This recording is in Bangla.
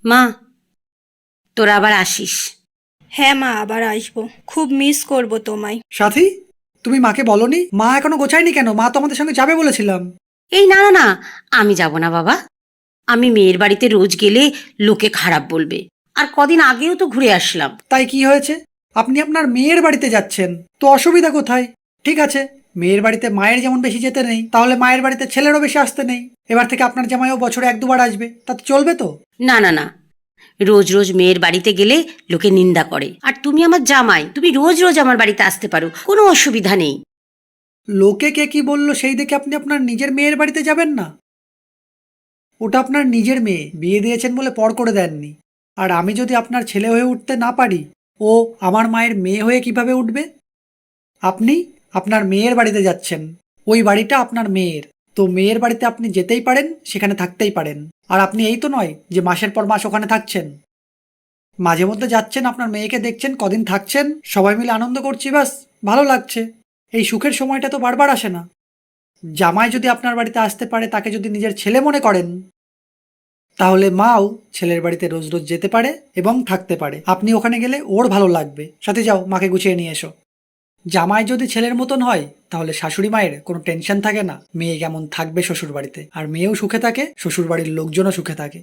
মা, তোরা আবার আসিস। হ্যাঁ মা, আবার আসবো। খুব মিস করব তোমায়। সাথী, তুমি মাকে বলনি? মা এখনো গোছায়নি কেন? মা তো আমাদের সঙ্গে যাবে বলেছিলাম। এই না না না, আমি যাব না বাবা। আমি মেয়ের বাড়িতে রোজ গেলে লোকে খারাপ বলবে। আর কদিন আগেও তো ঘুরে আসলাম। তাই কি হয়েছে? আপনি আপনার মেয়ের বাড়িতে যাচ্ছেন, তো অসুবিধা কোথায়? ঠিক আছে, মেয়ের বাড়িতে মায়ের যেমন বেশি যেতে নেই, তাহলে মায়ের বাড়িতে ছেলেরও বেশি আসতে নেই। এবার থেকে আপনার জামাইও বছরে এক দুবার আসবে, তাতে চলবে তো? না না না, রোজ রোজ মেয়ের বাড়িতে গেলে লোকে নিন্দা করে। আর তুমি আমার জামাই, তুমি রোজ রোজ আমার বাড়িতে আসতে পারো, কোনো অসুবিধা নেই। লোকে কে কি বললো সেই দেখে আপনি আপনার নিজের মেয়ের বাড়িতে যাবেন না? ওটা আপনার নিজের মেয়ে, বিয়ে দিয়েছেন বলে পর করে দেননি। আর আমি যদি আপনার ছেলে হয়ে উঠতে না পারি, ও আমার মায়ের মেয়ে হয়ে কিভাবে উঠবে? আপনি আপনার মেয়ের বাড়িতে যাচ্ছেন, ওই বাড়িটা আপনার মেয়ের। তো মেয়ের বাড়িতে আপনি যেতেই পারেন, সেখানে থাকতেই পারেন। আর আপনি এই তো নয় যে মাসের পর মাস ওখানে থাকছেন। মাঝে মধ্যে যাচ্ছেন, আপনার মেয়েকে দেখছেন, কদিন থাকছেন, সবাই মিলে আনন্দ করছি, ব্যাস ভালো লাগছে। এই সুখের সময়টা তো বারবার আসে না। জামাই যদি আপনার বাড়িতে আসতে পারে, তাকে যদি নিজের ছেলে মনে করেন, তাহলে মাও ছেলের বাড়িতে রোজ রোজ যেতে পারে এবং থাকতে পারে। আপনি ওখানে গেলে ওর ভালো লাগবে। সাথে যাও, মাকে গুছিয়ে নিয়ে এসো। জামাই যদি ছেলের মতন হয়, তাহলে শাশুড়ি মায়ের কোনো টেনশন থাকে না মেয়ে কেমন থাকবে শ্বশুর বাড়িতে, আর মেয়েও সুখে থাকে, শ্বশুর বাড়ির লোকজনও সুখে থাকে।